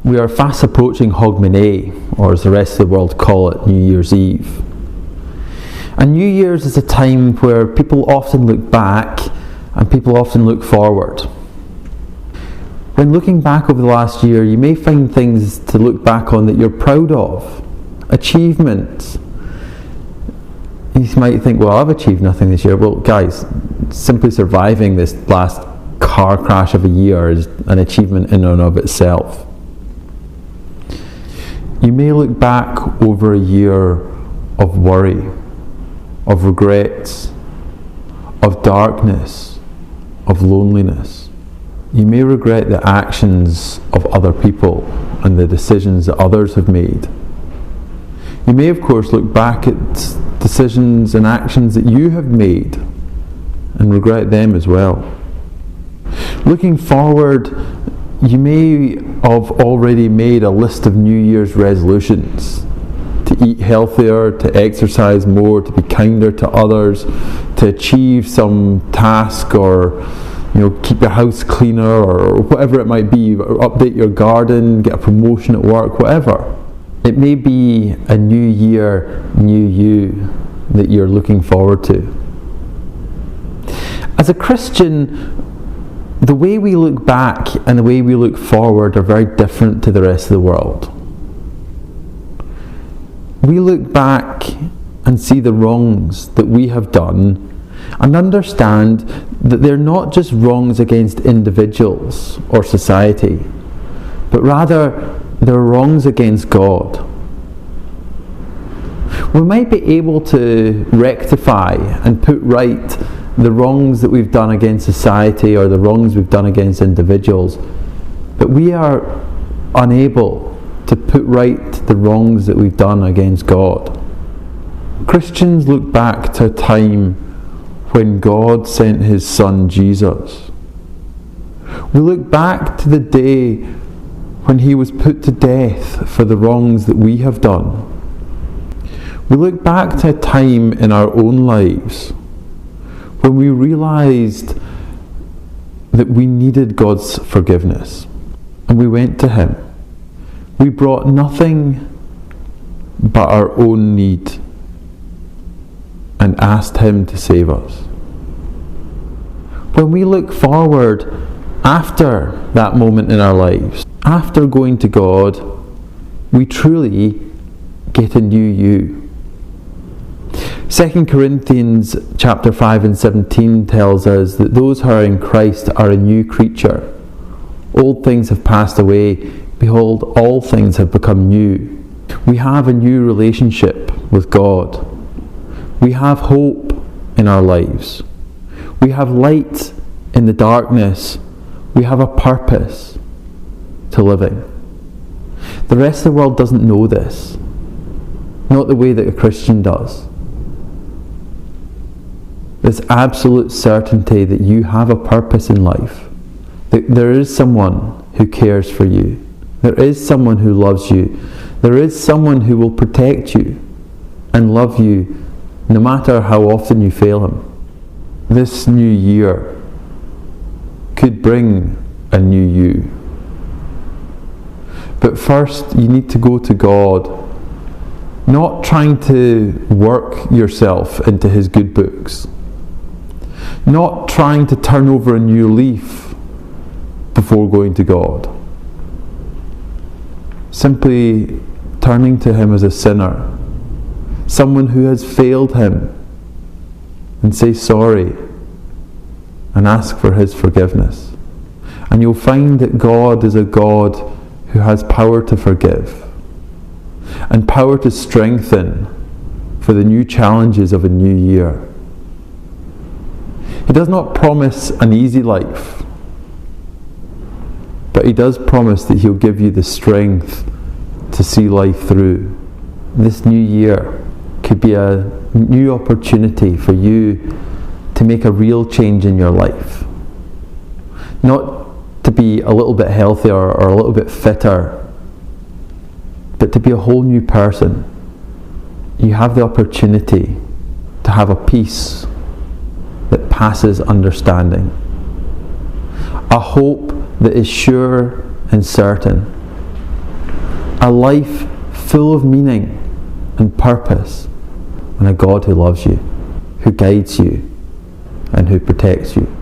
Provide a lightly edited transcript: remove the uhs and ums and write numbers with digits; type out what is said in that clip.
We are fast approaching Hogmanay, or as the rest of the world call it, New Year's Eve. And New Year's is a time where people often look back and people often look forward. When looking back over the last year, you may find things to look back on that you're proud of, achievements. You might think, well, I've achieved nothing this year. Well, guys, simply surviving this last car crash of a year is an achievement in and of itself. You may look back over a year of worry, of regrets, of darkness, of loneliness. You may regret the actions of other people and the decisions that others have made. You may, of course, look back at decisions and actions that you have made and regret them as well. Looking forward, you may have already made a list of New Year's resolutions to eat healthier, to exercise more, to be kinder to others, to achieve some task, or keep your house cleaner, or whatever it might be, or update your garden, get a promotion at work, whatever. It may be a new year, new you that you're looking forward to. As a Christian, the way we look back and the way we look forward are very different to the rest of the world. We look back and see the wrongs that we have done and understand that they're not just wrongs against individuals or society, but rather they're wrongs against God. We might be able to rectify and put right the wrongs that we've done against society or the wrongs we've done against individuals, but we are unable to put right the wrongs that we've done against God. Christians look back to a time when God sent His Son Jesus. We look back to the day when He was put to death for the wrongs that we have done. We look back to a time in our own lives when we realised that we needed God's forgiveness, and we went to Him. We brought nothing but our own need and asked Him to save us. When we look forward after that moment in our lives, after going to God, we truly get a new you. 2 Corinthians chapter 5 and 17 tells us that those who are in Christ are a new creature. Old things have passed away. Behold, all things have become new. We have a new relationship with God. We have hope in our lives. We have light in the darkness. We have a purpose to living. The rest of the world doesn't know this. Not the way that a Christian does. This absolute certainty that you have a purpose in life. That there is someone who cares for you. There is someone who loves you. There is someone who will protect you and love you no matter how often you fail Him. This new year could bring a new you. But first you need to go to God, not trying to work yourself into His good books, not trying to turn over a new leaf before going to God. Simply turning to Him as a sinner, someone who has failed Him, and say sorry and ask for His forgiveness. And you'll find that God is a God who has power to forgive and power to strengthen for the new challenges of a new year. He does not promise an easy life, but He does promise that He'll give you the strength to see life through. This new year could be a new opportunity for you to make a real change in your life. Not to be a little bit healthier or a little bit fitter, but to be a whole new person. You have the opportunity to have a peace that passes understanding, a hope that is sure and certain, a life full of meaning and purpose, and a God who loves you, who guides you, and who protects you.